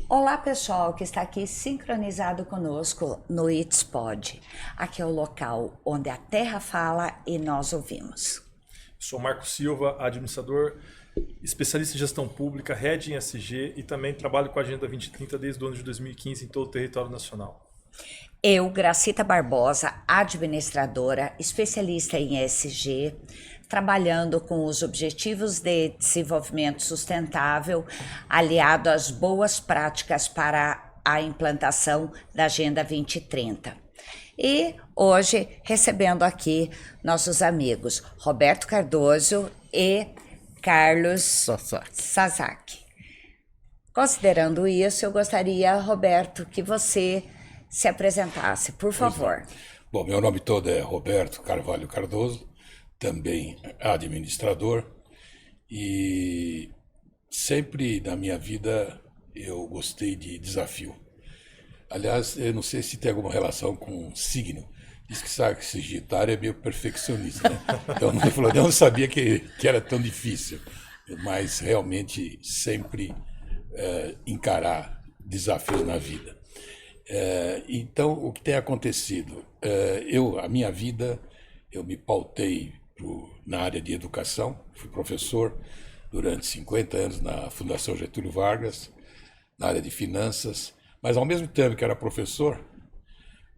Olá, pessoal que está aqui sincronizado conosco no It's Pod. Aqui é o local onde a terra fala e nós ouvimos. Sou Marco Silva, administrador, especialista em gestão pública, Head em SG e também trabalho com a Agenda 2030 desde o ano de 2015 em todo o território nacional. Eu, Gracita Barbosa, administradora, especialista em ESG, trabalhando com os Objetivos de Desenvolvimento Sustentável, aliado às boas práticas para a implantação da Agenda 2030. E hoje recebendo aqui nossos amigos Roberto Cardoso e Carlos Sasaki. Considerando isso, eu gostaria, Roberto, que você se apresentasse, por favor. Bom, meu nome todo é Roberto Carvalho Cardoso, também administrador, e sempre na minha vida eu gostei de desafio. Aliás, eu não sei se tem alguma relação com signo. Diz que Sagitário é meio perfeccionista, né? Então eu não sabia que era tão difícil, mas realmente sempre encarar desafios na vida. Então, o que tem acontecido? A minha vida, eu me pautei na área de educação, fui professor durante 50 anos na Fundação Getúlio Vargas, na área de finanças, mas ao mesmo tempo que era professor,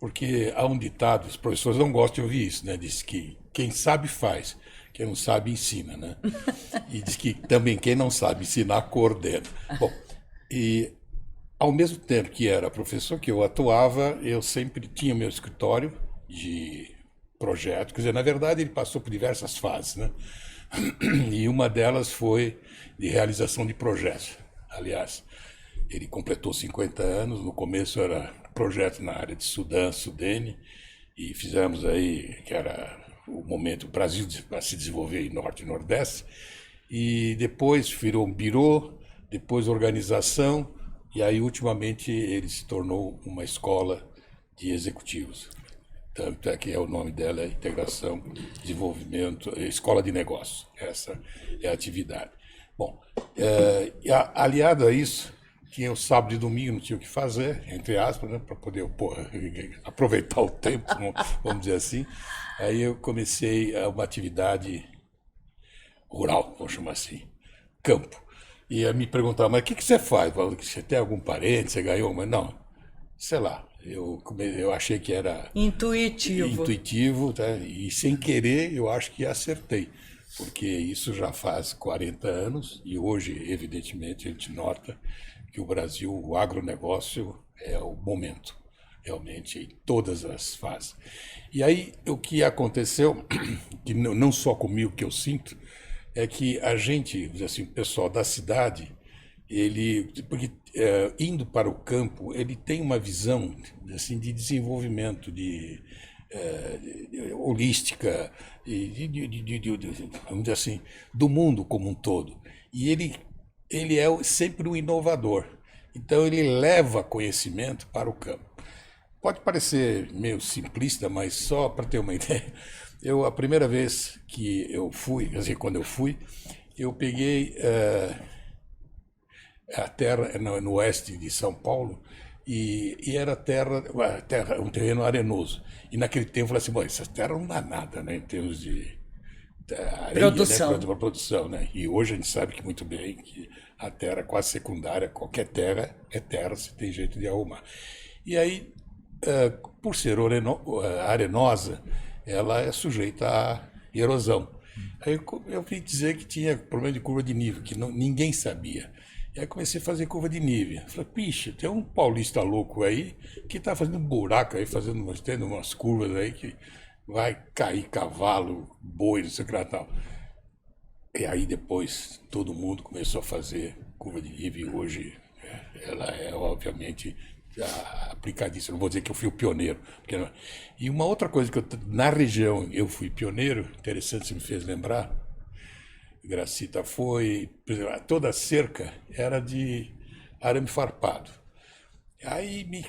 porque há um ditado, os professores não gostam de ouvir isso, né? Diz que quem sabe faz, quem não sabe ensina, né? E diz que também quem não sabe ensinar coordena. Bom, e ao mesmo tempo que era professor, que eu atuava, eu sempre tinha meu escritório de projeto, quer dizer, na verdade ele passou por diversas fases, né? E uma delas foi de realização de projetos. Aliás, ele completou 50 anos, no começo era projeto na área de Sudã, Sudene, e fizemos aí, que era o momento do Brasil para se desenvolver em Norte e Nordeste, e depois virou um birô, depois organização, e aí ultimamente ele se tornou uma escola de executivos. Tanto é que o nome dela é Integração, Desenvolvimento, Escola de Negócios. Essa é a atividade. Bom, aliado a isso, tinha o sábado e domingo, não tinha o que fazer, entre aspas, né, para poder aproveitar o tempo, vamos dizer assim. Aí eu comecei uma atividade rural, vamos chamar assim, campo. E me perguntava, mas o que você faz? Você tem algum parente, você ganhou? Mas não, sei lá, eu achei que era intuitivo, tá? E sem querer eu acho que acertei, porque isso já faz 40 anos e hoje, evidentemente, a gente nota que o Brasil, o agronegócio é o momento, realmente, em todas as fases. E aí, o que aconteceu, que não só comigo que eu sinto, é que a gente, assim, o pessoal da cidade, porque indo para o campo, ele tem uma visão assim, de desenvolvimento, de holística, vamos dizer assim, do mundo como um todo. E ele é sempre um inovador. Então ele leva conhecimento para o campo. Pode parecer meio simplista, mas só para ter uma ideia, a primeira vez que eu fui, quer dizer, quando eu fui, eu peguei a terra no oeste de São Paulo e era terra, um terreno arenoso. E naquele tempo eu falei assim, bom, essa terra não dá nada, né, em termos de areia, Produção. Né, para produção, né? E hoje a gente sabe que muito bem que a terra é quase secundária, qualquer terra é terra, se tem jeito de arrumar. E aí, por ser arenosa, ela é sujeita à erosão. Aí eu vi dizer que tinha problema de curva de nível, que ninguém sabia. E aí comecei a fazer curva de nível. Falei, pixa, tem um paulista louco aí que está fazendo um buraco aí, tendo umas curvas aí que vai cair cavalo, boi, não sei o que lá tal. E aí depois todo mundo começou a fazer curva de nível e hoje ela é obviamente aplicadíssima. Não vou dizer que eu fui o pioneiro. E uma outra coisa que na região eu fui pioneiro, interessante, você me fez lembrar, Gracita, foi, por exemplo, toda a cerca era de arame farpado. Aí me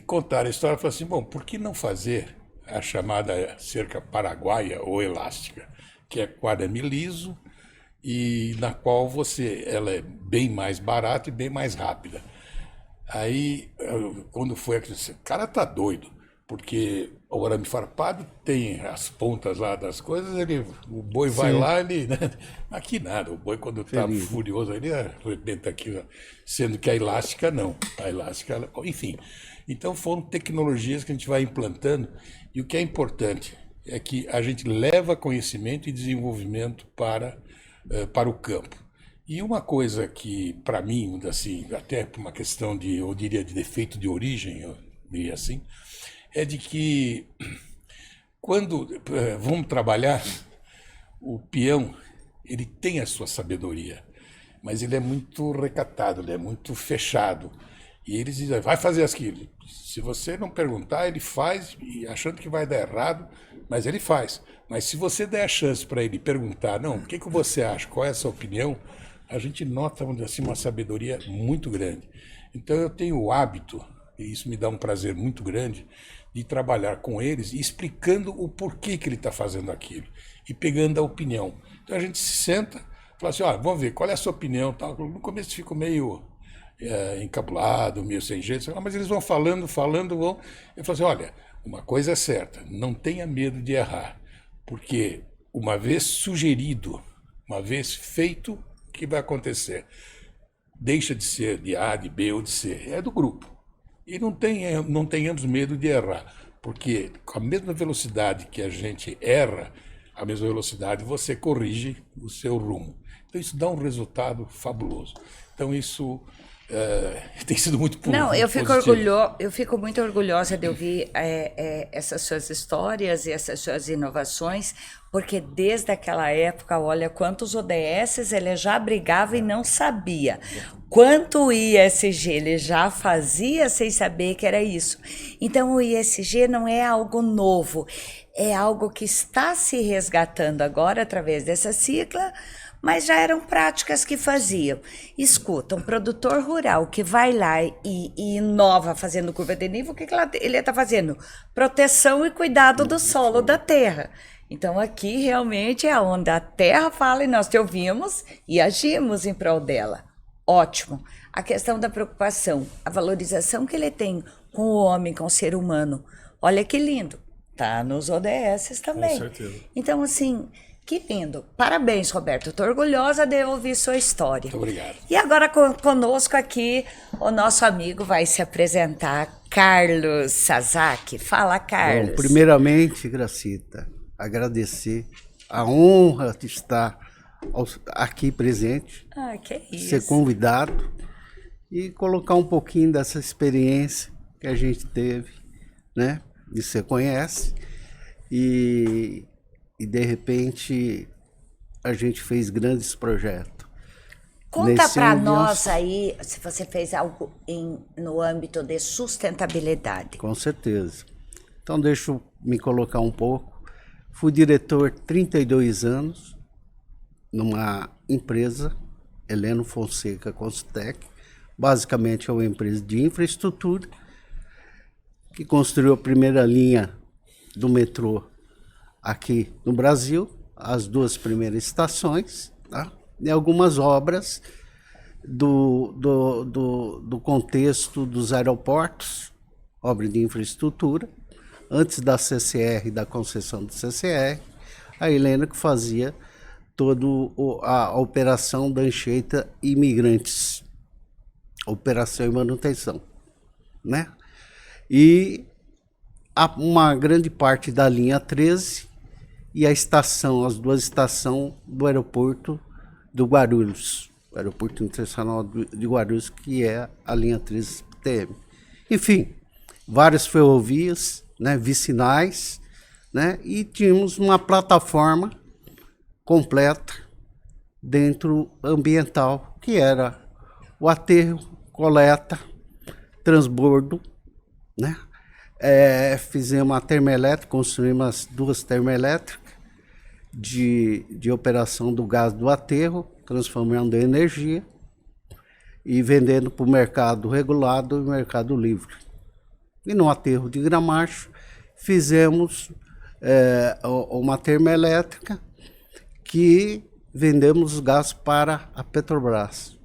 contaram a história e falaram assim, bom, por que não fazer a chamada cerca paraguaia ou elástica, que é com arame liso e na qual ela é bem mais barata e bem mais rápida. Aí, quando foi, eu disse, o cara tá doido, porque o arame farpado tem as pontas lá das coisas, o boi vai lá, ele, né? Aqui nada, o boi quando tá furioso, ele arrebenta aqui, sendo que a elástica não, a elástica, enfim. Então foram tecnologias que a gente vai implantando, e o que é importante é que a gente leva conhecimento e desenvolvimento para o campo. E uma coisa que, para mim, assim, até por uma questão de, eu diria, de defeito de origem, eu diria assim, é de que quando vamos trabalhar, o peão, ele tem a sua sabedoria, mas ele é muito recatado, ele é muito fechado. E eles dizem, vai fazer aquilo. Se você não perguntar, ele faz, e achando que vai dar errado, mas ele faz. Mas se você der a chance para ele perguntar, não, o que você acha, qual é a sua opinião, a gente nota, vamos dizer assim, uma sabedoria muito grande. Então eu tenho o hábito, e isso me dá um prazer muito grande, de trabalhar com eles e explicando o porquê que ele está fazendo aquilo e pegando a opinião. Então a gente se senta, fala assim, vamos ver, qual é a sua opinião? Tal. No começo fico meio encabulado, meio sem jeito, mas eles vão falando, vão. Eu falo assim, olha, uma coisa é certa, não tenha medo de errar, porque uma vez sugerido, uma vez feito, o que vai acontecer? Deixa de ser de A, de B ou de C, é do grupo. E não tenhamos medo de errar, porque com a mesma velocidade que a gente erra, a mesma velocidade você corrige o seu rumo. Então isso dá um resultado fabuloso. Então isso tem sido muito positivo. Não, eu fico muito orgulhosa de ouvir essas suas histórias e essas suas inovações, porque desde aquela época, olha quantos ODSs ele já brigava e não sabia. Quanto o ISG ele já fazia sem saber que era isso. Então o ISG não é algo novo, é algo que está se resgatando agora através dessa sigla, mas já eram práticas que faziam. Escuta, um produtor rural que vai lá e inova fazendo curva de nível, o que ele está fazendo? Proteção e cuidado do solo da terra. Então aqui realmente é onde a terra fala e nós te ouvimos e agimos em prol dela. Ótimo. A questão da preocupação, a valorização que ele tem com o homem, com o ser humano. Olha que lindo. Tá nos ODSs também. Com certeza. Então assim... Que lindo. Parabéns, Roberto. Estou orgulhosa de ouvir sua história. Muito obrigado. E agora conosco aqui, o nosso amigo vai se apresentar, Carlos Sasaki. Fala, Carlos. Bom, primeiramente, Gracita, agradecer a honra de estar aqui presente, que isso. ser convidado e colocar um pouquinho dessa experiência que a gente teve, né? E você conhece. E de repente a gente fez grandes projetos. Conta para nós aí se você fez algo no âmbito de sustentabilidade. Com certeza. Então deixa eu me colocar um pouco. Fui diretor 32 anos numa empresa, Heleno Fonseca Constec. Basicamente é uma empresa de infraestrutura que construiu a primeira linha do metrô aqui no Brasil, as duas primeiras estações, tá? E algumas obras do contexto dos aeroportos, obra de infraestrutura, antes da CCR, da concessão do CCR, a Helena que fazia toda a operação da Anchieta Imigrantes, operação e manutenção, né? E uma grande parte da linha 13 e a estação, as duas estações do aeroporto do Guarulhos, o aeroporto internacional de Guarulhos, que é a linha 13 TM. Enfim, várias ferrovias, né, vicinais, né, e tínhamos uma plataforma completa dentro ambiental, que era o aterro, coleta, transbordo, né? Fizemos uma termoelétrica, construímos duas termoelétricas de operação do gás do aterro, transformando em energia e vendendo para o mercado regulado e mercado livre. E no aterro de Gramacho fizemos uma termoelétrica que vendemos gás para a Petrobras.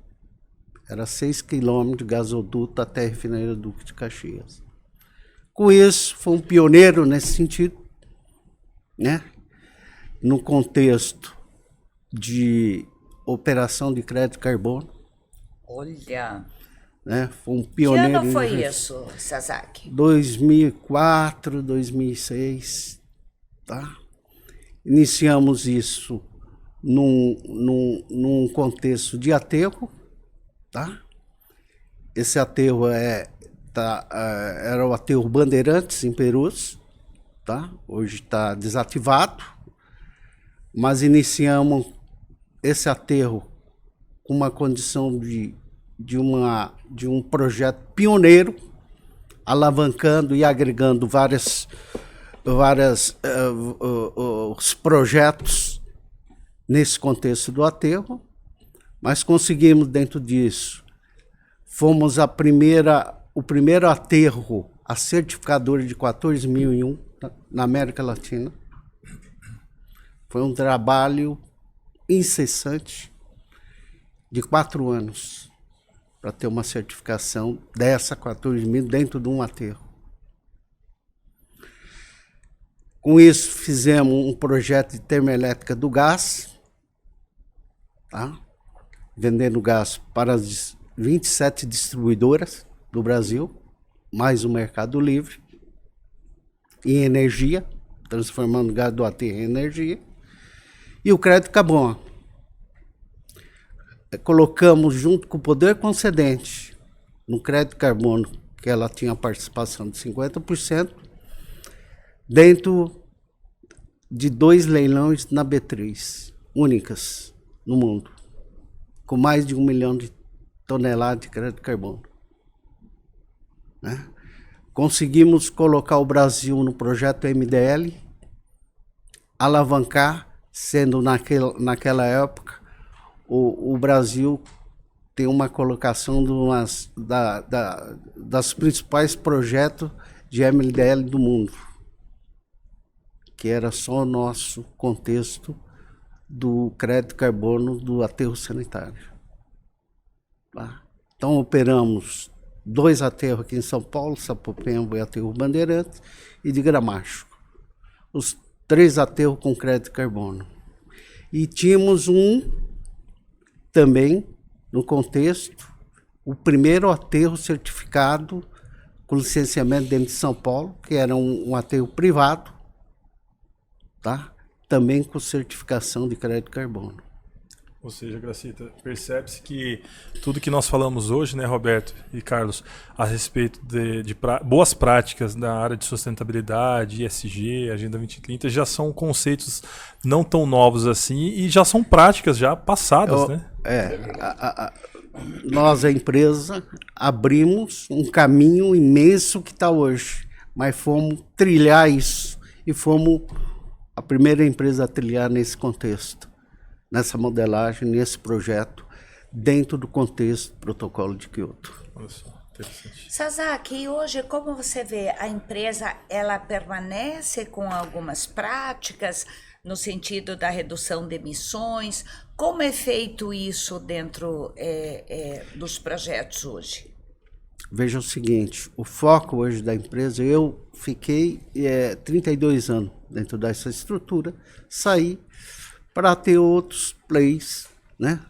Era 6 quilômetros de gasoduto até a refinaria Duque de Caxias. Com isso, foi um pioneiro nesse sentido, né? No contexto de operação de crédito carbono. Olha. Né? Foi um Que pioneiro. ano foi isso, Sasaki? 2004, 2006, tá? Iniciamos isso num contexto de aterro, tá? Esse aterro era o aterro Bandeirantes, em Perus, tá? Hoje está desativado, mas iniciamos esse aterro com uma condição de um projeto pioneiro, alavancando e agregando vários projetos nesse contexto do aterro, mas conseguimos dentro disso. Fomos o primeiro aterro a certificadora de 14.001 na América Latina. Foi um trabalho incessante de 4 anos para ter uma certificação dessa 14.000 dentro de um aterro. Com isso, fizemos um projeto de termoelétrica do gás, tá? Vendendo gás para as 27 distribuidoras do Brasil, mais o Mercado Livre, em energia, transformando o gás do aterro em energia, e o crédito carbono. Colocamos junto com o poder concedente no crédito carbono, que ela tinha participação de 50%, dentro de 2 leilões na B3, únicas no mundo, com mais de 1 milhão de toneladas de crédito carbono. Né? Conseguimos colocar o Brasil no projeto MDL, alavancar, sendo naquela época o Brasil tem uma colocação das principais projetos de MDL do mundo, que era só o nosso contexto do crédito carbono do aterro sanitário. Tá? Então operamos 2 aterros aqui em São Paulo, Sapopemba e aterro Bandeirantes, e de Gramacho. Os 3 aterros com crédito carbono. E tínhamos também, no contexto, o primeiro aterro certificado com licenciamento dentro de São Paulo, que era um aterro privado, tá? Também com certificação de crédito carbono. Ou seja, Gracita, percebe-se que tudo que nós falamos hoje, né, Roberto e Carlos, a respeito de boas práticas na área de sustentabilidade, ESG, Agenda 2030, já são conceitos não tão novos assim e já são práticas já passadas, né? Nós, a empresa, abrimos um caminho imenso que está hoje, mas fomos trilhar isso e fomos a primeira empresa a trilhar nesse contexto, nessa modelagem, nesse projeto, dentro do contexto do protocolo de Kyoto. Olha só, interessante. Sasaki, e hoje, como você vê, a empresa ela permanece com algumas práticas no sentido da redução de emissões? Como é feito isso dentro dos projetos hoje? Veja o seguinte, o foco hoje da empresa, eu fiquei 32 anos dentro dessa estrutura, saí para ter outros plays, né?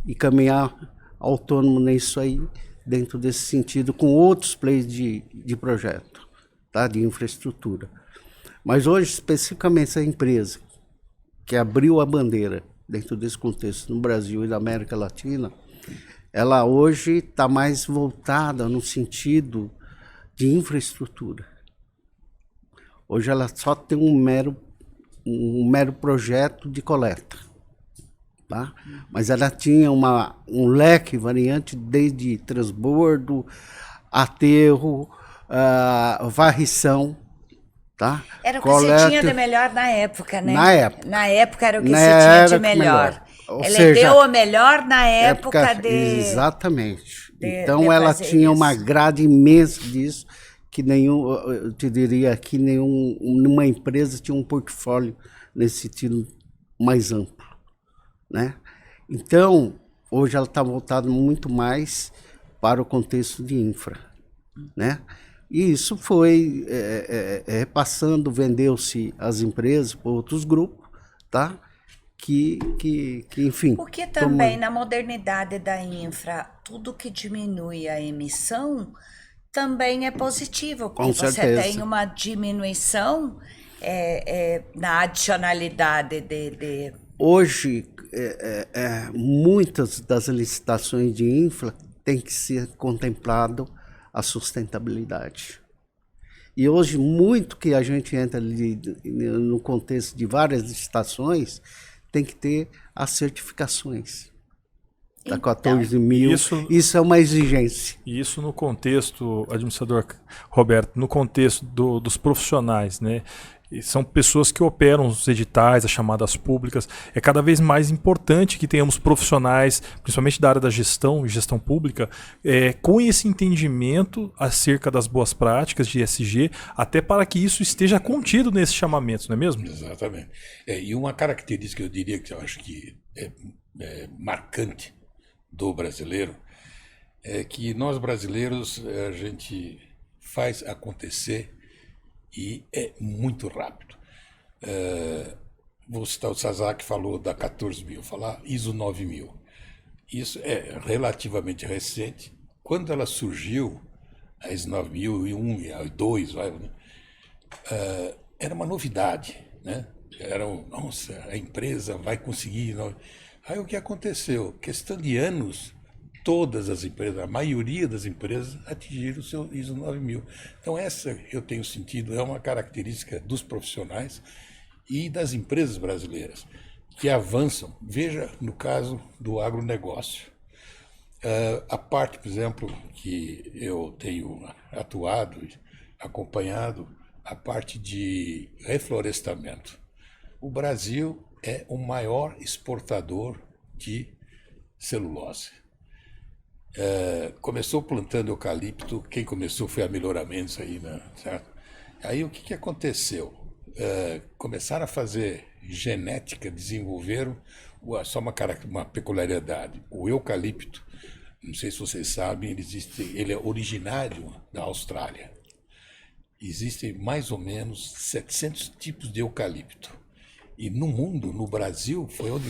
E caminhar autônomo nisso aí, dentro desse sentido, com outros plays de projeto, tá? De infraestrutura. Mas hoje, especificamente, essa empresa que abriu a bandeira dentro desse contexto no Brasil e na América Latina, ela hoje está mais voltada no sentido de infraestrutura. Hoje ela só tem um mero projeto de coleta, tá? Mas ela tinha um leque variante desde transbordo, aterro, varrição, tá? Era o que você tinha de melhor na época, né? Na época. Na época era o que você tinha de melhor. Ela deu o melhor na época de... Exatamente. Então ela tinha uma grade imensa disso, que eu te diria que nenhuma empresa tinha um portfólio nesse sentido mais amplo, né? Então, hoje ela está voltada muito mais para o contexto de infra, né? E isso foi repassando, vendeu-se as empresas por outros grupos, tá? Que enfim... Porque também na modernidade da infra, tudo que diminui a emissão também é positivo, porque Com você certeza. tem uma diminuição na adicionalidade de... Hoje, muitas das licitações de infra tem que ser contemplado a sustentabilidade. E hoje, muito que a gente entra ali no contexto de várias licitações, tem que ter as certificações. Da 14 mil, isso é uma exigência. E isso no contexto, administrador Roberto, no contexto dos profissionais, né? E são pessoas que operam os editais, as chamadas públicas. É cada vez mais importante que tenhamos profissionais, principalmente da área da gestão pública, com esse entendimento acerca das boas práticas de ESG, até para que isso esteja contido nesses chamamentos, não é mesmo? Exatamente. E uma característica, eu diria que eu acho que é marcante do brasileiro, é que nós brasileiros, a gente faz acontecer e é muito rápido. Vou citar o Sasaki, falou da 14 mil, falar ISO 9000. Isso é relativamente recente. Quando ela surgiu, a ISO 9001 e a 2, era uma novidade, né? Nossa, a empresa vai conseguir. Aí o que aconteceu? Questão de anos, todas as empresas, a maioria das empresas atingiram o seu ISO 9000. Então essa, eu tenho sentido, é uma característica dos profissionais e das empresas brasileiras, que avançam. Veja no caso do agronegócio. A parte, por exemplo, que eu tenho atuado, acompanhado, a parte de reflorestamento. O Brasil é o maior exportador de celulose. Começou plantando eucalipto, quem começou foi a Melhoramentos aí, né? Certo? Aí o que aconteceu? Começaram a fazer genética, desenvolveram só uma peculiaridade. O eucalipto, não sei se vocês sabem, ele é originário da Austrália. Existem mais ou menos 700 tipos de eucalipto. E no mundo, no Brasil, foi onde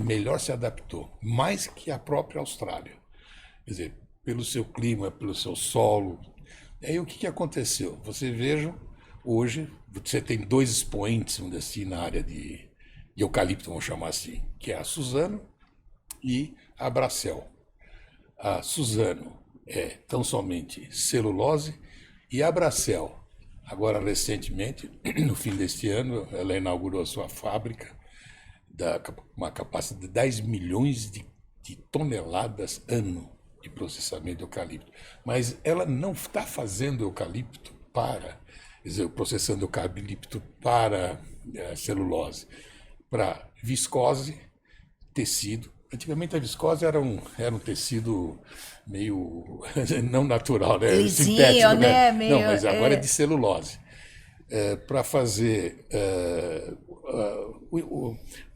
melhor se adaptou, mais que a própria Austrália. Quer dizer, pelo seu clima, pelo seu solo. E aí o que aconteceu? Você veja, hoje, você tem dois expoentes, vamos dizer assim, na área de eucalipto, vamos chamar assim, que é a Suzano e a Bracell. A Suzano é tão somente celulose e a Bracell, agora recentemente, no fim deste ano, ela inaugurou a sua fábrica, uma capacidade de 10 milhões de toneladas ano de processamento de eucalipto. Mas ela não está fazendo eucalipto processando eucalipto para celulose, para viscose, tecido. Antigamente a viscose era um tecido meio não natural, né? Lisinho, sintético, né? Não, mas agora é de celulose. Para fazer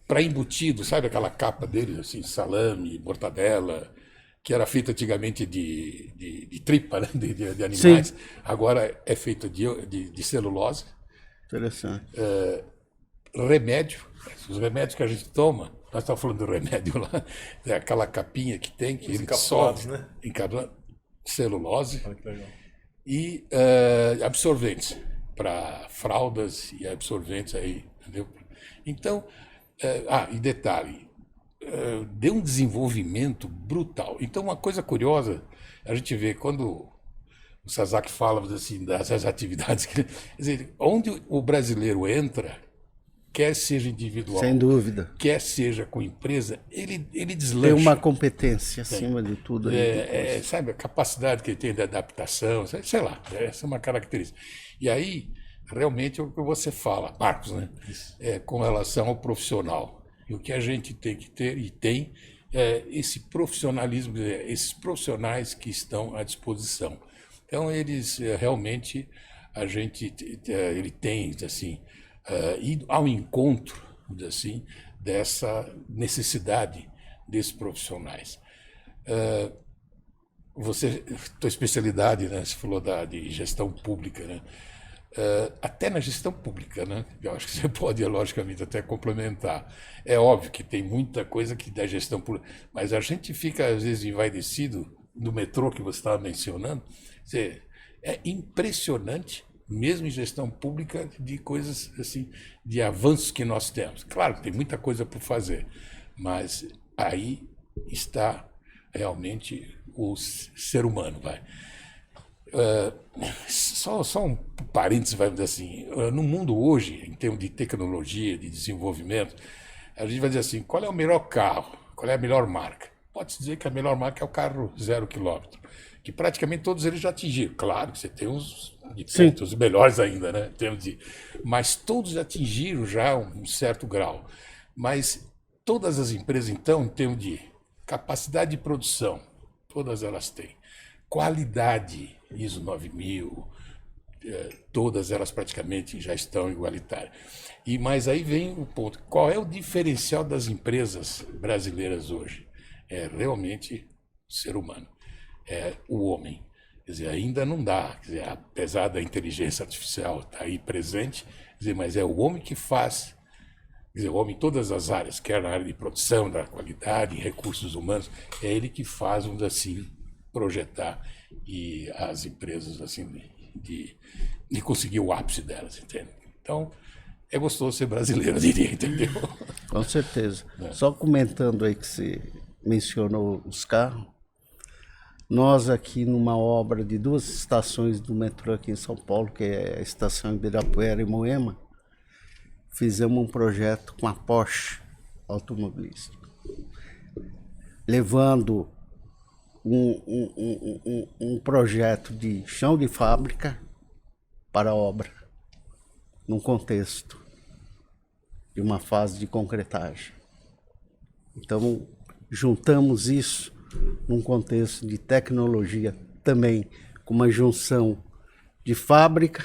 para embutido, sabe aquela capa dele, assim, salame, mortadela, que era feita antigamente de tripa, né? de animais. Sim. Agora é feita de celulose. Interessante. Remédio, os remédios que a gente toma, nós estamos falando do remédio lá, é aquela capinha que tem, que ele dissolve, né? Encapsulado, celulose. Olha que legal. E absorventes, para fraldas e absorventes aí, entendeu? Então, e detalhe, deu um desenvolvimento brutal. Então, uma coisa curiosa, a gente vê quando o Sasaki fala assim, dessas atividades, quer dizer, onde o brasileiro entra, quer seja individual, sem dúvida, quer seja com empresa, ele deslancha. Tem uma competência acima de tudo. Sabe, a capacidade que ele tem de adaptação, sei lá, essa é uma característica. E aí, realmente, é o que você fala, Marcos, né? Com relação ao profissional. E o que a gente tem que ter, e tem, esse profissionalismo, esses profissionais que estão à disposição. Então, eles realmente, ele tem, assim, ir ao encontro, assim, dessa necessidade desses profissionais. Tua especialidade, né? Você falou de gestão pública, né? Até na gestão pública, né? Eu acho que você pode, logicamente, até complementar. É óbvio que tem muita coisa que da gestão pública, mas a gente fica, às vezes, envaidecido no metrô que você estava mencionando. É impressionante, mesmo em gestão pública, de coisas assim, de avanços que nós temos. Claro que tem muita coisa por fazer, mas aí está realmente o ser humano, vai. Só um parênteses, vai dizer assim, no mundo hoje, em termos de tecnologia, de desenvolvimento, a gente vai dizer assim, qual é o melhor carro, qual é a melhor marca? Pode-se dizer que a melhor marca é o carro 0 quilômetro, que praticamente todos eles já atingiram. Claro que você tem uns de pontos, os melhores ainda, né? Mas todos atingiram já um certo grau. Mas todas as empresas, então, em termos de capacidade de produção, todas elas têm. Qualidade, ISO 9000, todas elas praticamente já estão igualitárias. Mas aí vem o ponto, qual é o diferencial das empresas brasileiras hoje? É realmente o ser humano, é o homem. Quer dizer, ainda não dá, quer dizer, apesar da inteligência artificial estar aí presente, quer dizer, mas é o homem que faz, quer dizer, o homem em todas as áreas, quer na área de produção, da qualidade, recursos humanos, é ele que faz, vamos assim, projetar e as empresas assim de conseguir o ápice delas, entende? Então, é gostoso ser brasileiro, eu diria, entendeu? Com certeza. Só comentando aí que você mencionou os carros, nós aqui numa obra de 2 estações do metrô aqui em São Paulo, que é a estação Ibirapuera e Moema, fizemos um projeto com a Porsche Automobilística, levando um projeto de chão de fábrica para a obra, num contexto de uma fase de concretagem. Então, juntamos isso num contexto de tecnologia também, com uma junção de fábrica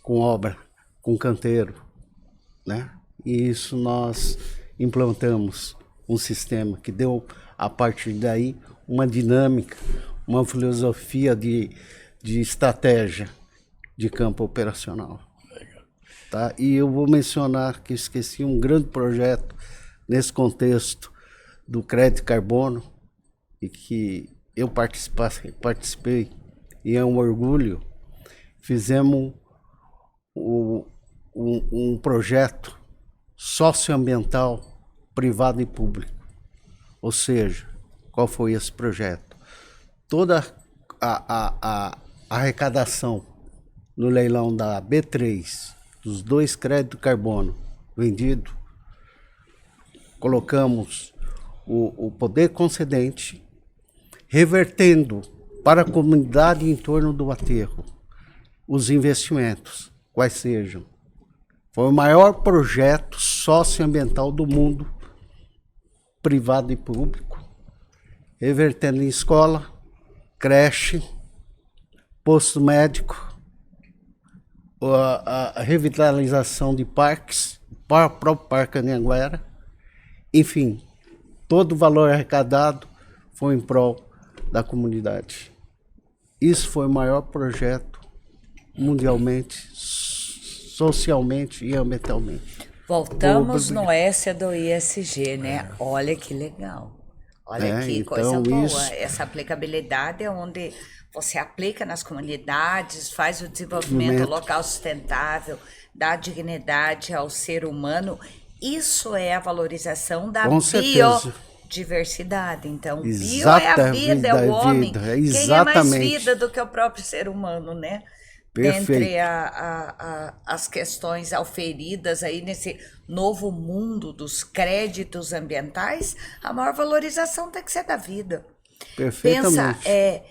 com obra, com canteiro, né? E isso nós implantamos um sistema que deu, a partir daí, uma dinâmica, uma filosofia de estratégia de campo operacional. Tá? E eu vou mencionar que esqueci um grande projeto nesse contexto do crédito carbono, e que eu participei e é um orgulho. Fizemos um projeto socioambiental privado e público. Ou seja, qual foi esse projeto? Toda a arrecadação no leilão da B3, dos 2 créditos carbono vendidos, colocamos o poder concedente revertendo para a comunidade em torno do aterro os investimentos, quais sejam. Foi o maior projeto socioambiental do mundo, privado e público, revertendo em escola, creche, posto médico, a revitalização de parques, o próprio Parque Anhanguera, enfim, todo o valor arrecadado foi em prol da comunidade. Isso foi o maior projeto mundialmente, socialmente e ambientalmente. Voltamos no S do ISG, né? Olha que legal. Olha que então coisa boa. isso... Essa aplicabilidade é onde você aplica nas comunidades, faz o desenvolvimento local sustentável, dá dignidade ao ser humano. Isso é a valorização da biodiversidade. Então, bio é a vida, é o homem. Quem é mais vida do que o próprio ser humano, né? Perfeito. Dentre as questões auferidas aí nesse novo mundo dos créditos ambientais, a maior valorização tem que ser da vida. Perfeitamente. Pensa,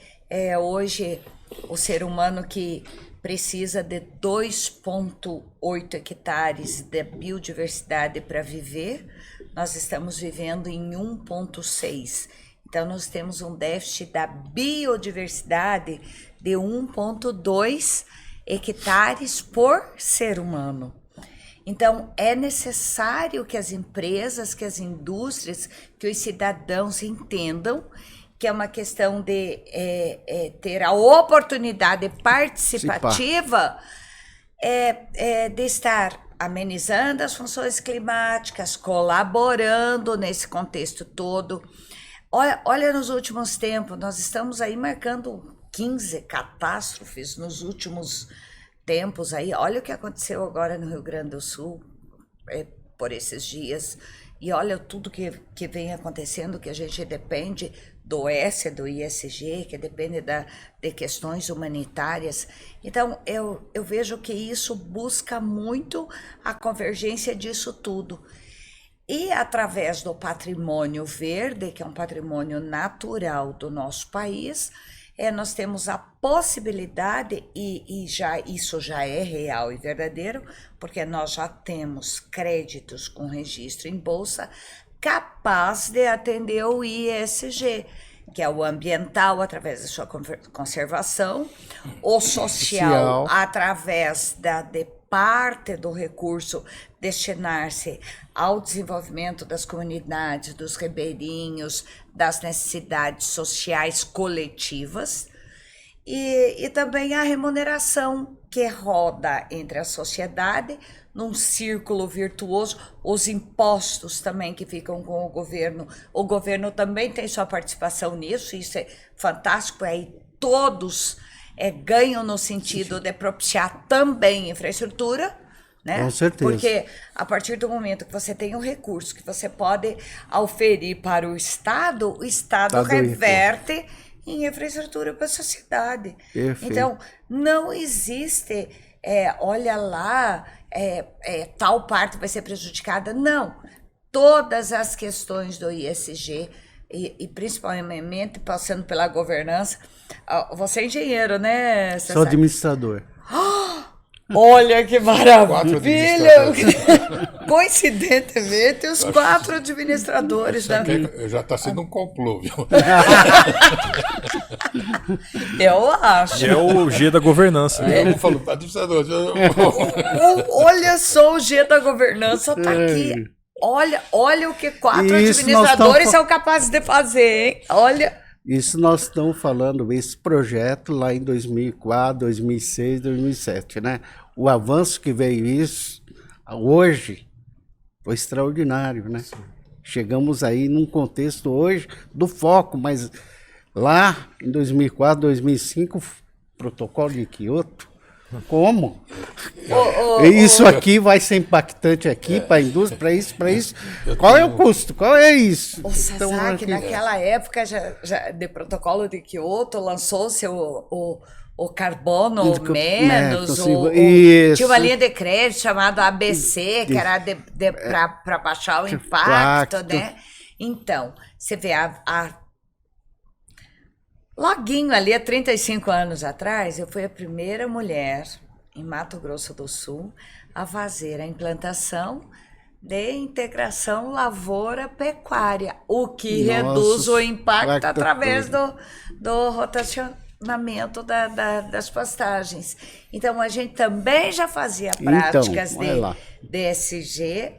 hoje o ser humano que precisa de 2,8 hectares de biodiversidade para viver, nós estamos vivendo em 1,6. Então, nós temos um déficit da biodiversidade de 1,2 hectares por ser humano. Então, é necessário que as empresas, que as indústrias, que os cidadãos entendam que é uma questão de ter a oportunidade participativa de estar amenizando as funções climáticas, colaborando nesse contexto todo. Olha nos últimos tempos, nós estamos aí marcando 15 catástrofes nos últimos tempos aí. Olha o que aconteceu agora no Rio Grande do Sul por esses dias. E olha tudo que vem acontecendo, que a gente depende do do ISG, que depende de questões humanitárias. Então, eu vejo que isso busca muito a convergência disso tudo. E através do patrimônio verde, que é um patrimônio natural do nosso país, nós temos a possibilidade, e isso já é real e verdadeiro, porque nós já temos créditos com registro em bolsa capaz de atender o ISG, que é o ambiental através da sua conservação, o social através de parte do recurso destinar-se ao desenvolvimento das comunidades, dos ribeirinhos, das necessidades sociais coletivas, e também a remuneração que roda entre a sociedade num círculo virtuoso, os impostos também que ficam com o governo também tem sua participação nisso, isso é fantástico, aí todos ganham no sentido de propiciar também infraestrutura, né? Com certeza. Porque a partir do momento que você tem um recurso que você pode oferir para o Estado reverte em infraestrutura para a sociedade. Perfeito. Então, não existe, olha lá, tal parte vai ser prejudicada. Não. Todas as questões do ISG, e principalmente passando pela governança. Você é engenheiro, né, César? Sou administrador. Olha que maravilha! Coincidentemente, os 4 administradores da... Já está sendo um complô, viu? Eu acho. É o G da governança. Eu falo, administrador. Olha só, o G da governança está aqui. Olha o que 4 administradores são capazes de fazer, hein? Olha... Isso nós estamos falando, esse projeto lá em 2004, 2006, 2007, né? O avanço que veio isso, hoje, foi extraordinário, né? Sim. Chegamos aí num contexto hoje do foco, mas lá em 2004, 2005, protocolo de Kyoto, como? Isso aqui vai ser impactante aqui para a indústria, para isso. Qual é o custo? Qual é isso? O Sasaki, naquela época de protocolo de Kyoto, lançou-se o carbono menos, tinha uma linha de crédito chamada ABC, que era para baixar o impacto, né? Então, você vê loguinho ali, há 35 anos atrás, eu fui a primeira mulher em Mato Grosso do Sul a fazer a implantação de integração lavoura-pecuária, o que reduz o impacto através do rotacionamento das pastagens. Então, a gente também já fazia práticas de ESG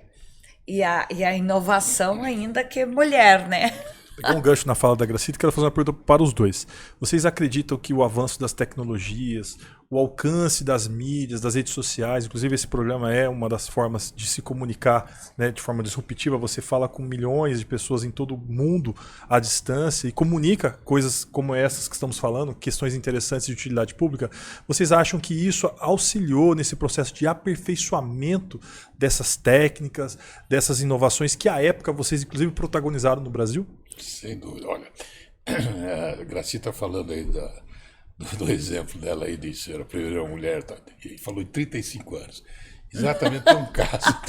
e a inovação ainda que mulher, né? Pegar um gancho na fala da Gracita, quero fazer uma pergunta para os dois. Vocês acreditam que o avanço das tecnologias, o alcance das mídias, das redes sociais, inclusive esse programa é uma das formas de se comunicar, né, de forma disruptiva, você fala com milhões de pessoas em todo o mundo à distância e comunica coisas como essas que estamos falando, questões interessantes de utilidade pública. Vocês acham que isso auxiliou nesse processo de aperfeiçoamento dessas técnicas, dessas inovações que à época vocês inclusive protagonizaram no Brasil? Sem dúvida. Olha, a Gracita falando aí do exemplo dela aí de ser a primeira mulher, e falou em 35 anos. Exatamente um caso.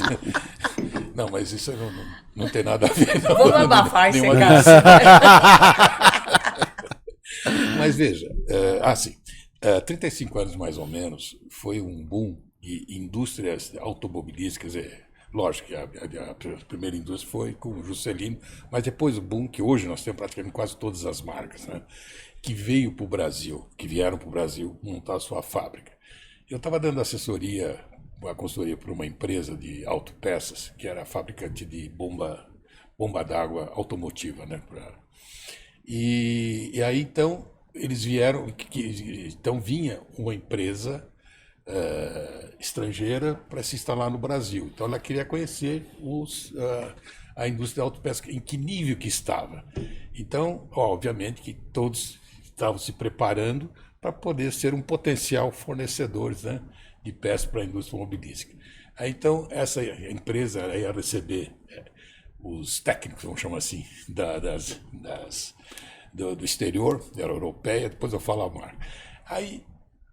Não, mas isso não tem nada a ver. Vamos abafar esse caso. Mas veja, 35 anos mais ou menos foi um boom de indústrias automobilísticas. Lógico que a primeira indústria foi com o Juscelino, mas depois o boom, que hoje nós temos praticamente quase todas as marcas, né, que vieram para o Brasil montar a sua fábrica. Eu estava dando assessoria uma consultoria para uma empresa de autopeças, que era fabricante de bomba d'água automotiva, né? E aí, então, eles vieram, então vinha uma empresa estrangeira para se instalar no Brasil. Então, ela queria conhecer a indústria da autopeça, em que nível que estava. Então, obviamente que todos estavam se preparando para poder ser um potencial fornecedor, né, de peças para a indústria automobilística. Aí, então, essa empresa ia receber os técnicos, vamos chamar assim, do exterior, era europeia, depois eu falo a marca. Aí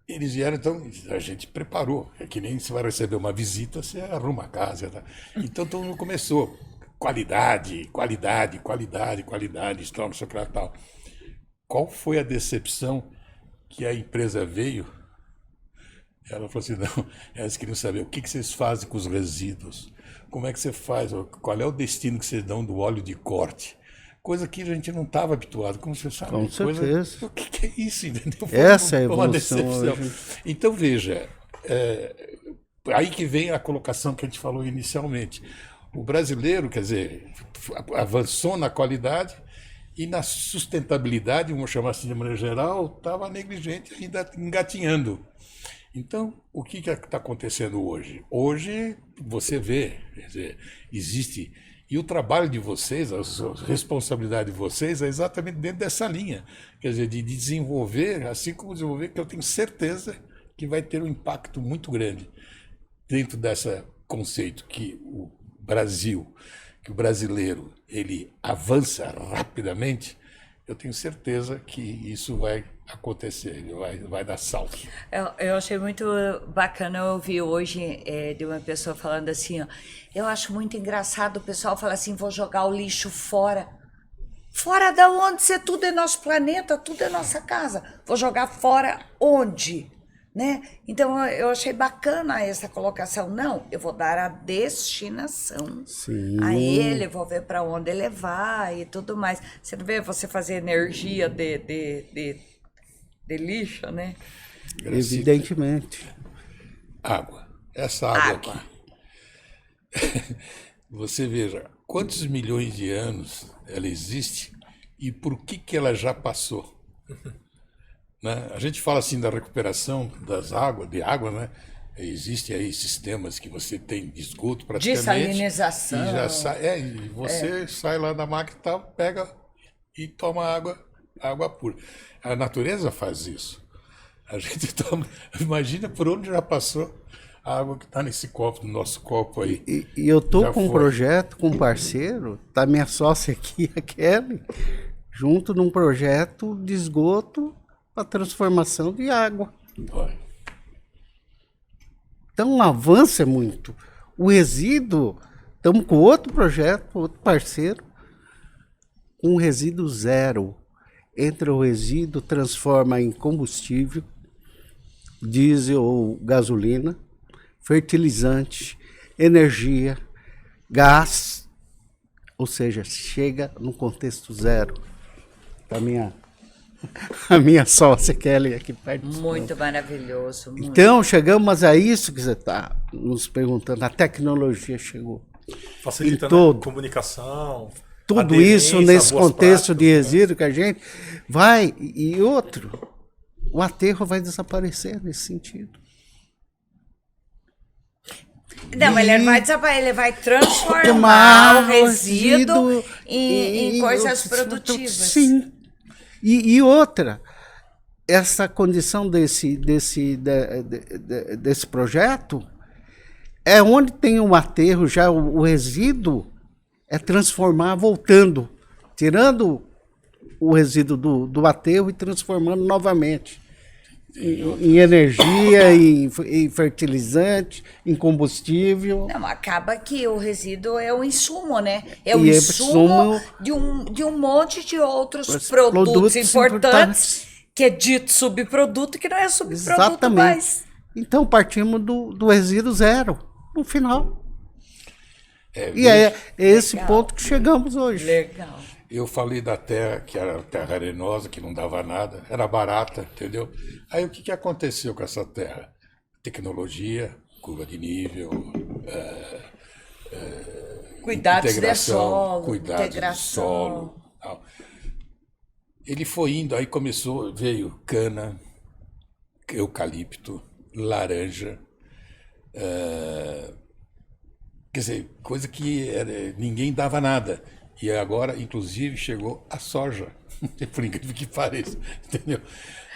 eles vieram, então a gente preparou, é que nem você vai receber uma visita, você arruma a casa. Tá? Então todo mundo começou, qualidade, tal, não sei o que lá, tal. Qual foi a decepção que a empresa veio? Ela falou assim, não, elas queriam saber o que vocês fazem com os resíduos, como é que você faz, qual é o destino que vocês dão do óleo de corte, coisa que a gente não estava habituado, como você sabe. Com certeza. O que é isso, entendeu? Essa é a uma evolução decepção. hoje. Então, veja, aí que vem a colocação que a gente falou inicialmente. O brasileiro, quer dizer, avançou na qualidade e na sustentabilidade, vamos chamar assim de maneira geral, estava negligente, ainda engatinhando. Então, o que está acontecendo hoje? Hoje, você vê, quer dizer, existe... E o trabalho de vocês, a responsabilidade de vocês é exatamente dentro dessa linha. Quer dizer, de desenvolver, assim como desenvolver, que eu tenho certeza que vai ter um impacto muito grande dentro desse conceito que o Brasil, que o brasileiro, ele avança rapidamente. Eu tenho certeza que isso vai acontecer, ele vai dar salto. Eu achei muito bacana, eu ouvi hoje de uma pessoa falando assim, ó, eu acho muito engraçado o pessoal falar assim, vou jogar o lixo fora. Fora da onde? Se tudo é nosso planeta, tudo é nossa casa. Vou jogar fora onde? Né? Então eu achei bacana essa colocação. Não, eu vou dar a destinação. Sim. A ele, vou ver para onde ele vai e tudo mais. Você não vê você fazer energia de lixo, né? Evidentemente. Água. Essa água aqui. Você veja quantos milhões de anos ela existe e por que ela já passou. Né? A gente fala assim da recuperação de água, né? Existem aí sistemas que você tem de esgoto praticamente. Dessalinização. E já sai, e você sai lá da máquina, tá, pega e toma água pura. A natureza faz isso. A gente toma. Imagina por onde já passou a água que está nesse copo, no nosso copo aí. E eu tô Já com um foi. projeto com um parceiro, tá minha sócia aqui, a Kelly, junto num projeto de esgoto para transformação de água. Vai. Então, o avanço é muito. O resíduo, estamos com outro projeto, outro parceiro, um resíduo zero. Entra o resíduo, transforma em combustível, diesel ou gasolina, fertilizante, energia, gás, ou seja, chega no contexto zero. A minha sócia Kelly aqui perto. Muito maravilhoso. Muito. Então, chegamos a isso que você está nos perguntando. A tecnologia chegou. Facilitando todo. a comunicação. Tudo aderência, isso nesse boas contexto de práticas, né? resíduo que a gente vai. E outro, o aterro vai desaparecer nesse sentido. Não, ele vai transformar o resíduo em coisas produtivas. Sim. E outra, essa condição desse projeto é onde tem um aterro, já o resíduo é transformar, voltando, tirando o resíduo do aterro e transformando novamente em energia, em fertilizante, em combustível. Não, acaba que o resíduo é o insumo, né? É o E é insumo insumo de um monte de outros Os produtos produtos importantes, que é dito subproduto, que não é subproduto Exatamente. mais. Então partimos do resíduo zero, no final. E é esse Legal. ponto que chegamos hoje. Legal. Eu falei da terra, que era terra arenosa, que não dava nada, era barata, entendeu? Aí o que aconteceu com essa terra? Tecnologia, curva de nível, Cuidados de integração, solo, cuidados integração. de solo, tal. Ele foi indo, aí veio cana, eucalipto, laranja, quer dizer, coisa que ninguém dava nada. E agora, inclusive, chegou a soja, por incrível que pareça, entendeu?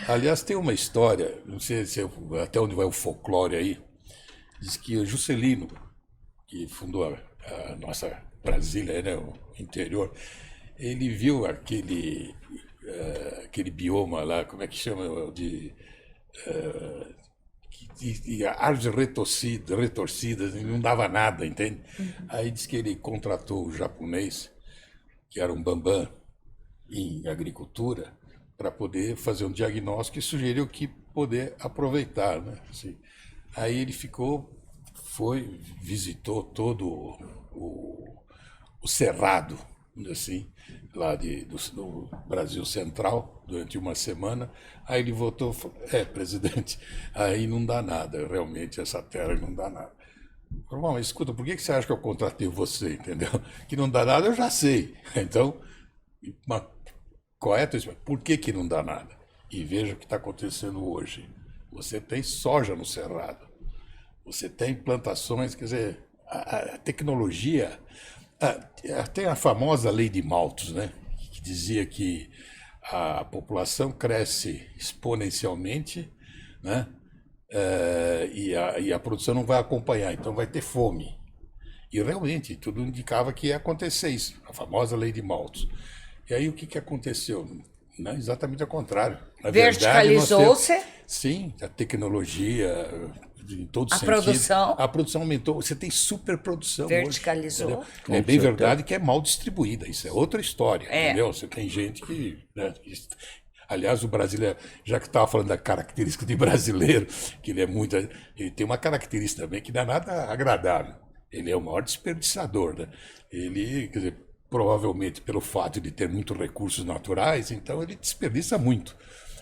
Aliás, tem uma história, não sei até onde vai o folclore aí, diz que o Juscelino, que fundou a nossa Brasília, né, o interior, ele viu aquele bioma lá, como é que chama, de árvores retorcidas, não dava nada, entende? Aí diz que ele contratou o japonês, que era um bambam em agricultura, para poder fazer um diagnóstico e sugeriu que poder aproveitar, né? Assim, aí ele visitou todo o cerrado, assim, lá do Brasil Central, durante uma semana. Aí ele voltou e falou, presidente, aí não dá nada, realmente essa terra não dá nada. Falei, mas escuta, por que você acha que eu contratei você, entendeu? Que não dá nada, eu já sei. Então, correto isso, por que não dá nada? E veja o que está acontecendo hoje. Você tem soja no cerrado, você tem plantações, quer dizer, a tecnologia... tem a famosa lei de Malthus, né? Que dizia que a população cresce exponencialmente, né? E a produção não vai acompanhar, então vai ter fome. E realmente, tudo indicava que ia acontecer isso, a famosa lei de Malthus. E aí o que aconteceu? Não, exatamente ao contrário. Verticalizou-se? Sim, a tecnologia, em todos os sentidos. Produção? A produção aumentou. Você tem superprodução verticalizou. Hoje, é bem verdade que é mal distribuída. Isso é outra história, entendeu? Você tem gente que... Né, aliás, o brasileiro, já que estava falando da característica de brasileiro, que ele tem uma característica também que não é nada agradável. Ele é o maior desperdiçador, né? Ele, quer dizer, provavelmente pelo fato de ter muitos recursos naturais, então ele desperdiça muito.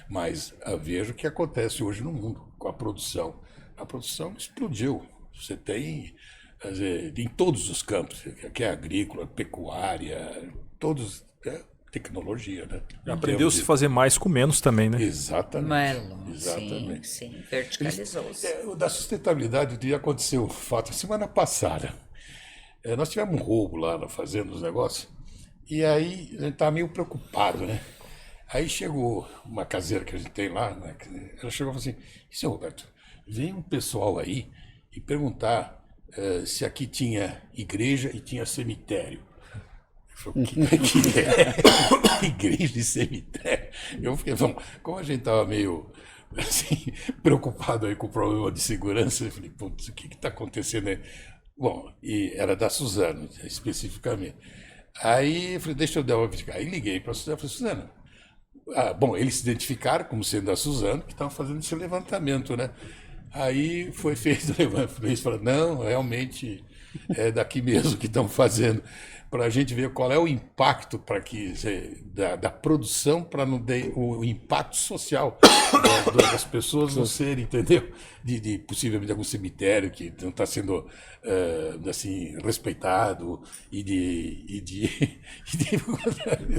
Mas veja o que acontece hoje no mundo com a produção. A produção explodiu. Você tem, quer dizer, em todos os campos, que é agrícola, pecuária, todos, tecnologia, né? Aprendeu-se a fazer mais com menos também, né? Exatamente. Exatamente. Sim, verticalizou-se. O da sustentabilidade, o aconteceu um fato, semana passada. Nós tivemos um roubo lá na fazenda dos negócios, e aí a gente estava meio preocupado, né? Aí chegou uma caseira que a gente tem lá, né? Ela chegou e falou assim, seu Roberto, vem um pessoal aí e perguntar se aqui tinha igreja e tinha cemitério. Eu falei, o que é? Igreja e cemitério? Eu fiquei, como a gente estava meio assim, preocupado aí com o problema de segurança, eu falei, putz, o que está acontecendo aí? Bom, e era da Suzano, especificamente. Aí eu falei, deixa eu dar uma verificar. Aí liguei para a Suzano, falei, Suzano, bom, eles se identificaram como sendo a Suzano, que estavam fazendo esse levantamento, né? Aí foi feito o levantamento, eles falaram, não, realmente é daqui mesmo que estão fazendo, para a gente ver qual é o impacto da produção para não ter o impacto social das pessoas não serem, entendeu? De possivelmente algum cemitério que não está sendo assim respeitado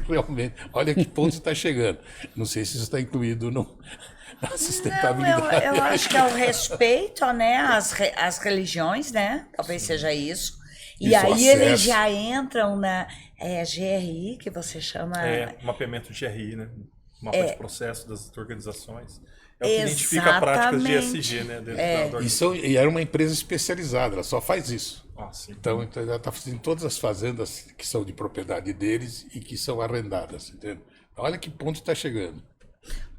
realmente, olha que ponto está chegando. Não sei se isso está incluído na sustentabilidade. Não, eu acho que é o respeito, né, às religiões, né? Talvez seja isso. E aí acesso. Eles já entram na GRI, que você chama... mapeamento de GRI, né? Mapa de processo das organizações. É o que identifica práticas de ESG, né? E era uma empresa especializada, ela só faz isso. Sim. Então ela está fazendo todas as fazendas que são de propriedade deles e que são arrendadas, entende? Olha que ponto está chegando.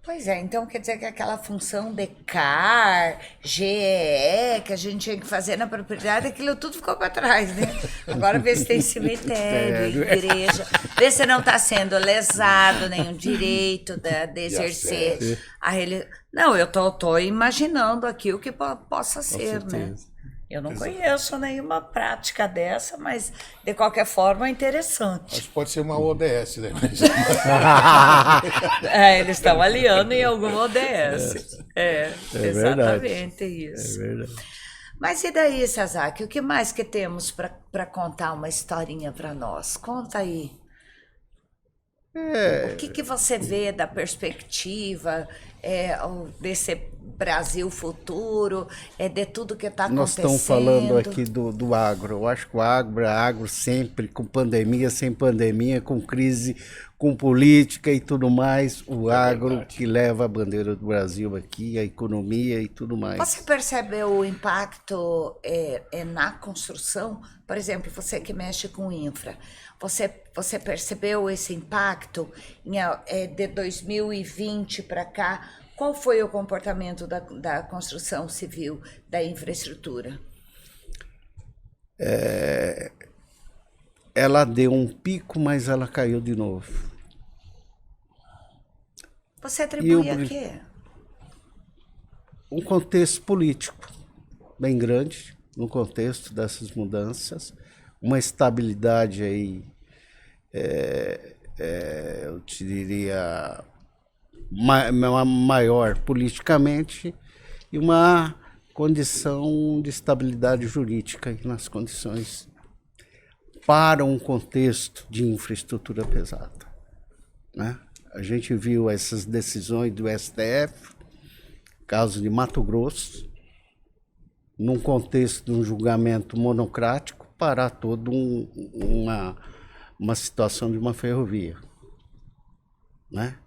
Pois é, então quer dizer que aquela função de CAR, GEE, que a gente tinha que fazer na propriedade, aquilo tudo ficou para trás, né? Agora vê se tem cemitério, igreja, vê se não está sendo lesado nenhum direito de exercer a religião. Não, eu tô imaginando aqui o que possa ser, né? Eu não conheço nenhuma prática dessa, mas de qualquer forma é interessante. Acho que pode ser uma ODS, né? Eles estão aliando em alguma ODS. Exatamente verdade. Isso. É verdade. Mas e daí, Sasaki, o que mais que temos para contar uma historinha para nós? Conta aí. O que você vê da perspectiva desse Brasil futuro, de tudo que está acontecendo? Nós estamos falando aqui do agro. Eu acho que o agro sempre, com pandemia, sem pandemia, com crise, com política e tudo mais, o agro verdade. que leva a bandeira do Brasil aqui, a economia e tudo mais. Você percebeu o impacto na construção? Por exemplo, você que mexe com infra, você percebeu esse impacto de 2020 para cá? Qual foi o comportamento da construção civil, da infraestrutura? Ela deu um pico, mas ela caiu de novo. Você atribui a quê? Um contexto político bem grande, no contexto dessas mudanças, uma estabilidade aí, eu te diria, maior politicamente e uma condição de estabilidade jurídica aí nas condições para um contexto de infraestrutura pesada, né? A gente viu essas decisões do STF, caso de Mato Grosso, num contexto de um julgamento monocrático, parar toda uma situação de uma ferrovia, né?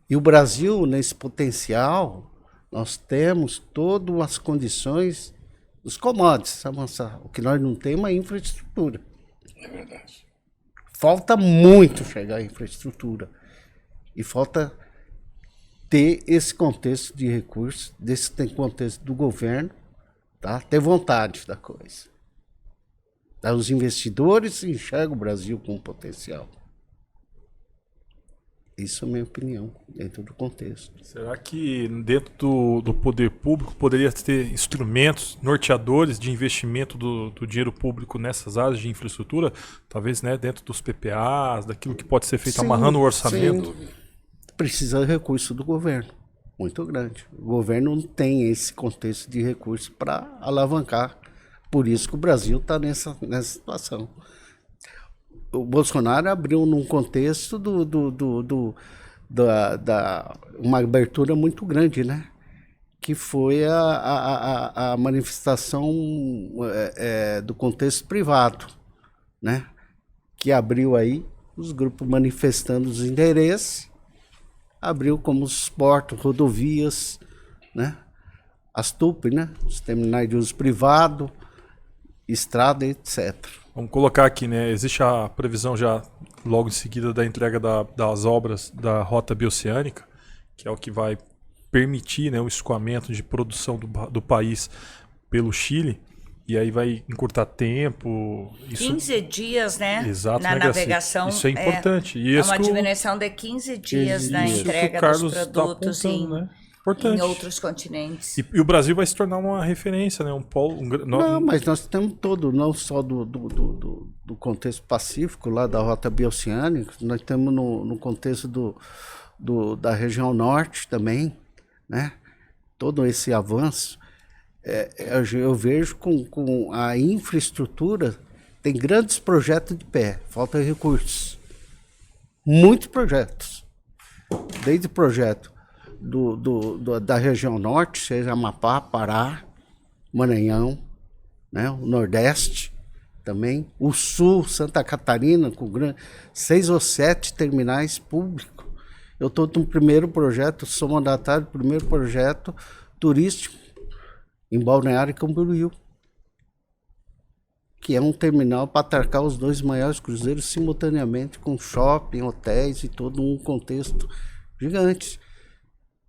E o Brasil, nesse potencial, nós temos todas as condições, os commodities avançar. O que nós não temos é infraestrutura. É verdade. Falta muito chegar à infraestrutura. E falta ter esse contexto de recursos, desse contexto do governo, tá? Ter vontade da coisa. Tá? Os investidores enxergam o Brasil com potencial. Isso é a minha opinião, dentro do contexto. Será que dentro do poder público poderia ter instrumentos norteadores de investimento do dinheiro público nessas áreas de infraestrutura? Talvez, né, dentro dos PPAs, daquilo que pode ser feito amarrando o orçamento? Sim. Precisa de recurso do governo, muito grande. O governo não tem esse contexto de recurso para alavancar. Por isso que o Brasil está nessa situação. O Bolsonaro abriu num contexto uma abertura muito grande, né? Que foi a manifestação do contexto privado, né? Que abriu aí os grupos manifestando os interesses, abriu como os portos, rodovias, né? As TUP, né? Os terminais de uso privado, estrada, etc. Vamos colocar aqui, né? Existe a previsão já logo em seguida da entrega das obras da Rota Bioceânica, que é o que vai permitir, né, o escoamento de produção do país pelo Chile, e aí vai encurtar tempo. 15 dias, né? Exato, na né, navegação. Isso é importante. E é uma diminuição de 15 dias na entrega dos produtos né? em outros continentes. E o Brasil vai se tornar uma referência, né? Um polo. Não, mas nós temos todo, não só do contexto pacífico, lá da Rota Bioceânica, nós temos no contexto da região norte também, né? Todo esse avanço. Eu vejo com a infraestrutura, tem grandes projetos de pé, falta recursos. Muitos projetos. Desde o projeto da região norte, seja Amapá, Pará, Maranhão, né? O Nordeste também, o Sul, Santa Catarina, com 6 ou 7 terminais públicos. Eu estou no primeiro projeto, sou mandatário do primeiro projeto turístico em Balneário Camboriú, que é um terminal para atracar os 2 maiores cruzeiros simultaneamente, com shopping, hotéis e todo um contexto gigante.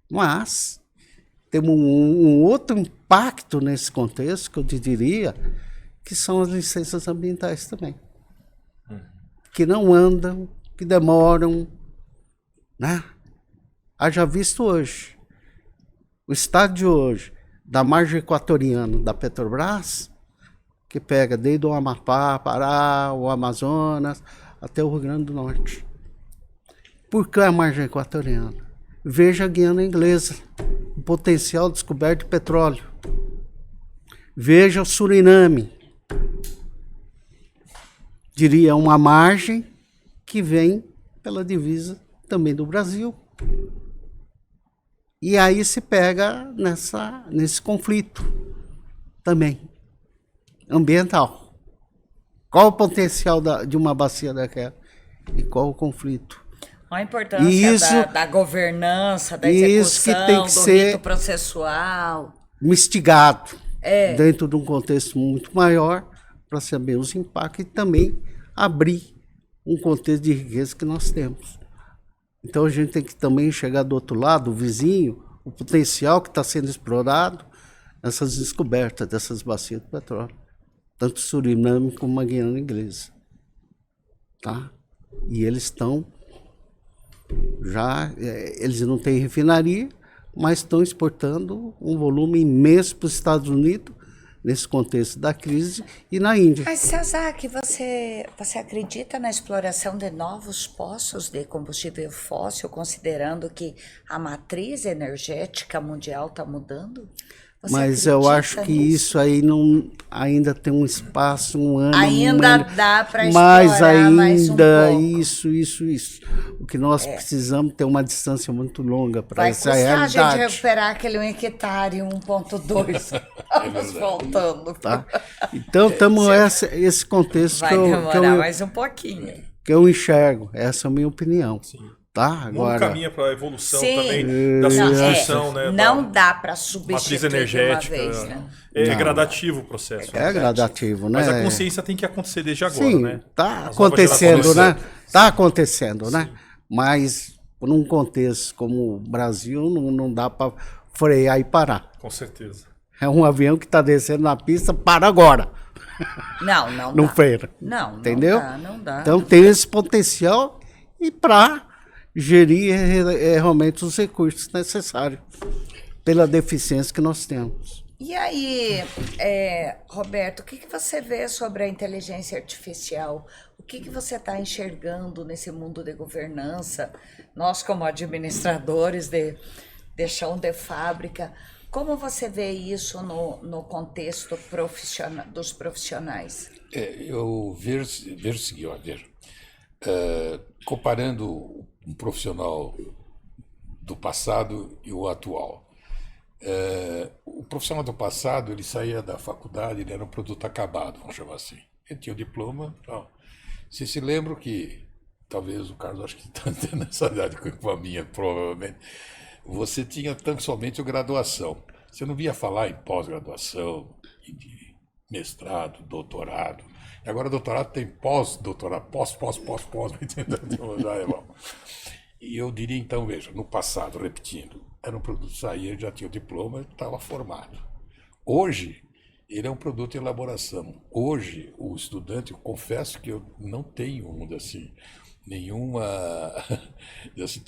Mas temos um outro impacto nesse contexto, que eu te diria, que são as licenças ambientais também. Que não andam, que demoram, né? Haja visto hoje, o estado de hoje, da margem equatoriana da Petrobras, que pega desde o Amapá, Pará, o Amazonas, até o Rio Grande do Norte. Por que a margem equatoriana? Veja a Guiana Inglesa, o potencial descoberto de petróleo. Veja o Suriname. Diria uma margem que vem pela divisa também do Brasil. E aí se pega nesse conflito também ambiental. Qual o potencial de uma bacia daquela? E qual o conflito? A importância da governança, da isso que execução, tem que do ser rito processual. Mistigado dentro de um contexto muito maior para saber os impactos e também abrir um contexto de riqueza que nós temos. Então a gente tem que também chegar do outro lado, o vizinho, o potencial que está sendo explorado nessas descobertas dessas bacias de petróleo, tanto Suriname como a Guiana Inglesa. Tá? E eles estão já, eles não têm refinaria, mas estão exportando um volume imenso para os Estados Unidos, nesse contexto da crise, e na Índia. Mas, Sazak, você acredita na exploração de novos poços de combustível fóssil, considerando que a matriz energética mundial está mudando? Você Mas eu acho que nisso? isso aí não, ainda tem um espaço, um ano. Ainda dá para mas explorar mais um ainda pouco. isso. O que nós precisamos ter uma distância muito longa para Vai essa custar a gente realidade. recuperar aquele 1 hectare, 1,2. Estamos voltando. Tá? Então, estamos esse contexto Vai que demorar mais um pouquinho. que eu enxergo. Essa é a minha opinião. Sim. Tá? Não Agora, caminha para a evolução Sim. também da substituição, né? Não da dá para matriz substituir de uma energética. vez, né? É gradativo o processo. é gradativo, né? Mas a consciência tem que acontecer desde agora, Sim, né? tá As novas acontecendo, gerações- né? Tá acontecendo, né? Mas num contexto como o Brasil, não dá para frear e parar. Com certeza. É um avião que está descendo na pista, para agora. Não Não dá. freia. Não Entendeu? Não dá. Então tem esse potencial e para gerir realmente os recursos necessários pela deficiência que nós temos. E aí, Roberto, o que você vê sobre a inteligência artificial? O que você está enxergando nesse mundo de governança? Nós, como administradores de chão de fábrica, como você vê isso no contexto dos profissionais? Eu vejo o seguinte, ó, veja, comparando um profissional do passado e o atual. O profissional do passado, ele saía da faculdade, ele era um produto acabado, vamos chamar assim. Ele tinha o diploma, tal. Você se lembra que, talvez o Carlos, acho que está nessa idade com a minha, provavelmente, você tinha tão somente a graduação. Você não via falar em pós-graduação, de mestrado, doutorado. E agora doutorado tem pós-doutorado, pós, e eu diria então, veja, no passado, repetindo, era um produto que saía, já tinha o diploma, estava formado. Hoje, ele é um produto de elaboração. Hoje, o estudante, eu confesso que eu não tenho, assim, nenhuma, assim,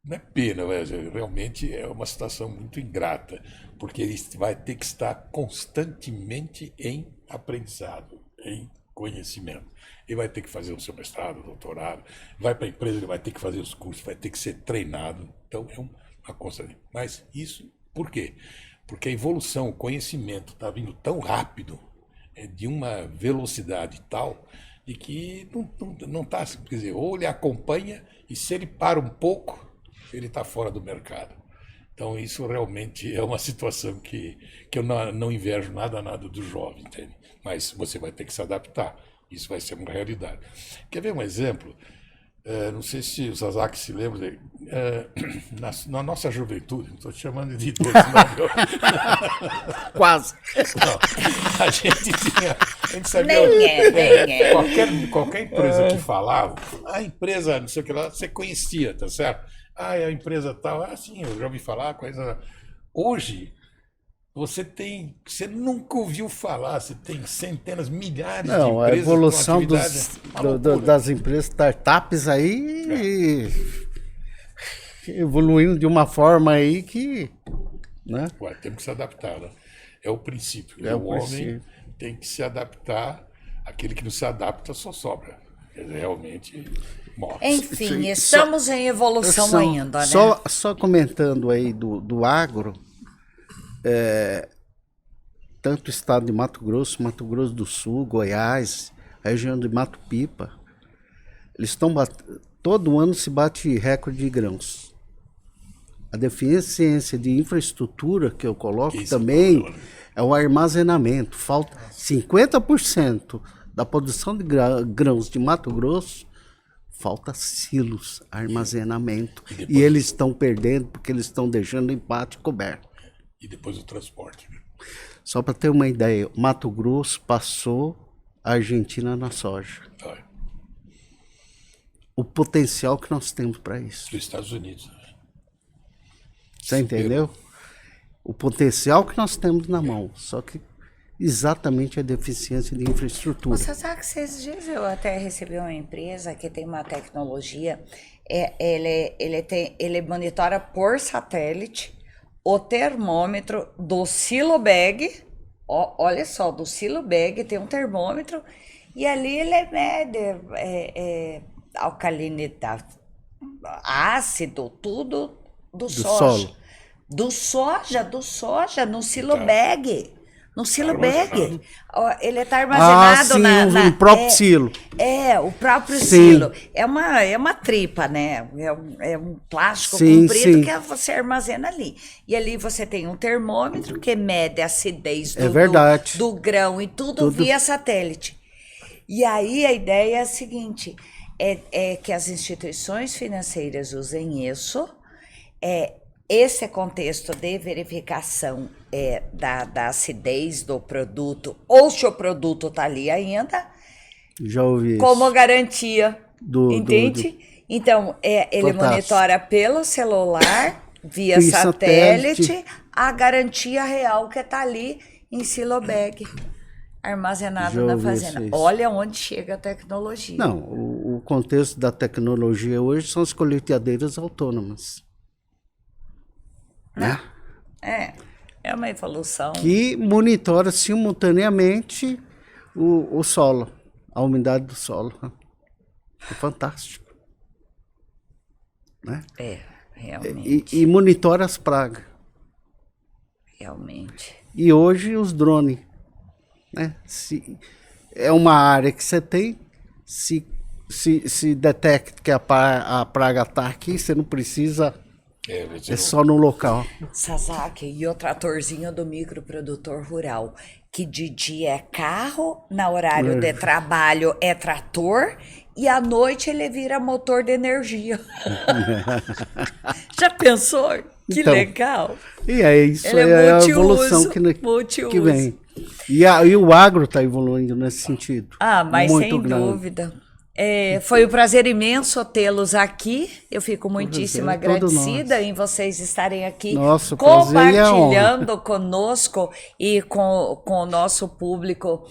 não é pena, mas realmente é uma situação muito ingrata, porque ele vai ter que estar constantemente em aprendizado, em conhecimento. Ele vai ter que fazer o seu mestrado, doutorado, vai para a empresa, ele vai ter que fazer os cursos, vai ter que ser treinado. Então, é uma constante. Mas isso, por quê? Porque a evolução, o conhecimento está vindo tão rápido, de uma velocidade tal, de que não está, quer dizer, ou ele acompanha e se ele para um pouco, ele está fora do mercado. Então, isso realmente é uma situação que eu não invejo nada do jovem, entende? Mas você vai ter que se adaptar. Isso vai ser uma realidade. Quer ver um exemplo? Não sei se o Sazak se lembra, na nossa juventude, não estou te chamando de idoso, não. Quase. Não, a gente sabia. Nem é. Qualquer empresa que falava, a empresa, não sei o que lá, você conhecia, tá certo? A empresa tal, sim, eu já ouvi falar, coisa. Hoje, você nunca ouviu falar, você tem centenas, milhares de empresas. A evolução com atividade, das empresas startups aí evoluindo de uma forma aí que. Né? Ué, temos que se adaptar, né? É o princípio. É o homem princípio. tem que se adaptar, aquele que não se adapta só sobra. Realmente morre. Enfim, estamos em evolução ainda, né? Só comentando aí do agro, tanto o estado de Mato Grosso do Sul, Goiás, a região de Mato Pipa, eles estão todo ano se bate recorde de grãos. A deficiência de infraestrutura que eu coloco também é o armazenamento. Falta 50% da produção de grãos de Mato Grosso, falta silos, armazenamento. E eles estão perdendo porque eles estão deixando o empate coberto. E depois o transporte. Só para ter uma ideia, Mato Grosso passou a Argentina na soja. O potencial que nós temos para isso. Dos Estados Unidos. Você entendeu? O potencial que nós temos na mão. Só que exatamente a deficiência de infraestrutura. Você sabe que esses dias eu até recebi uma empresa que tem uma tecnologia, ele monitora por satélite o termômetro do silo bag. Olha só, do silo bag tem um termômetro e ali ele mede alcalinidade, ácido, tudo do soja. Solo. Do soja no silo bag. No silo bag. Ele está armazenado no próprio silo. O próprio Sim. silo. É uma tripa, né? É um plástico comprido que você armazena ali. E ali você tem um termômetro que mede a acidez do grão e tudo via satélite. E aí a ideia é a seguinte, é que as instituições financeiras usem isso, esse contexto de verificação da acidez do produto, ou se o produto está ali ainda, já ouvi como isso. Garantia, entende? Então, ele monitora pelo celular, via satélite, a garantia real que está ali em silo bag, armazenado na fazenda. Olha onde chega a tecnologia. Não, o contexto da tecnologia hoje são as colheitadeiras autônomas. Né? É uma evolução. Que monitora simultaneamente o solo, a umidade do solo. É fantástico. Né? Realmente. E monitora as pragas. Realmente. E hoje os drones. Né? Se é uma área que você tem, se detecta que a praga está aqui, você não precisa... É só no local. Sasaki, e o tratorzinho do microprodutor rural, que de dia é carro, na horário de trabalho é trator, e à noite ele vira motor de energia. Já pensou? Que então, legal. E é isso, é a evolução que vem. E o agro está evoluindo nesse sentido. Mas muito sem dúvida. Foi um prazer imenso tê-los aqui. Eu fico muitíssimo agradecida em vocês estarem aqui compartilhando conosco e com o nosso público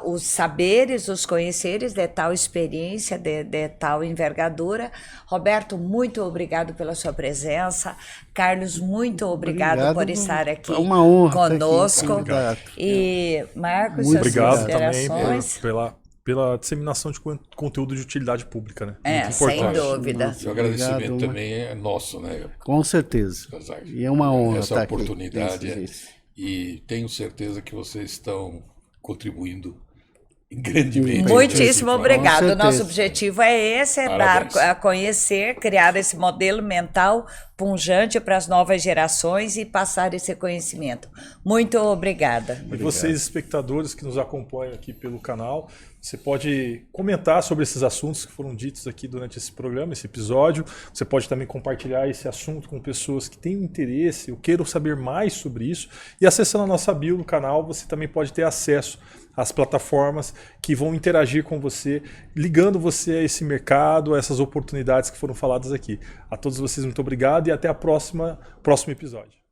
os saberes, os conheceres de tal experiência, de tal envergadura. Roberto, muito obrigado pela sua presença. Carlos, muito obrigado por estar aqui conosco. E Marcos, muito obrigado considerações. Também pela disseminação de conteúdo de utilidade pública, né? Sem dúvida. O agradecimento também é nosso, né? Com certeza. E é uma honra essa estar oportunidade. aqui. E tenho certeza que vocês estão contribuindo grandemente. Muitíssimo obrigado. Nosso objetivo é esse, dar a conhecer, criar esse modelo mental punjante para as novas gerações e passar esse conhecimento. Muito obrigada. E vocês, espectadores que nos acompanham aqui pelo canal, você pode comentar sobre esses assuntos que foram ditos aqui durante esse programa, esse episódio. Você pode também compartilhar esse assunto com pessoas que têm interesse ou queiram saber mais sobre isso. E acessando a nossa bio no canal, você também pode ter acesso às plataformas que vão interagir com você, ligando você a esse mercado, a essas oportunidades que foram faladas aqui. A todos vocês, muito obrigado e até próximo episódio.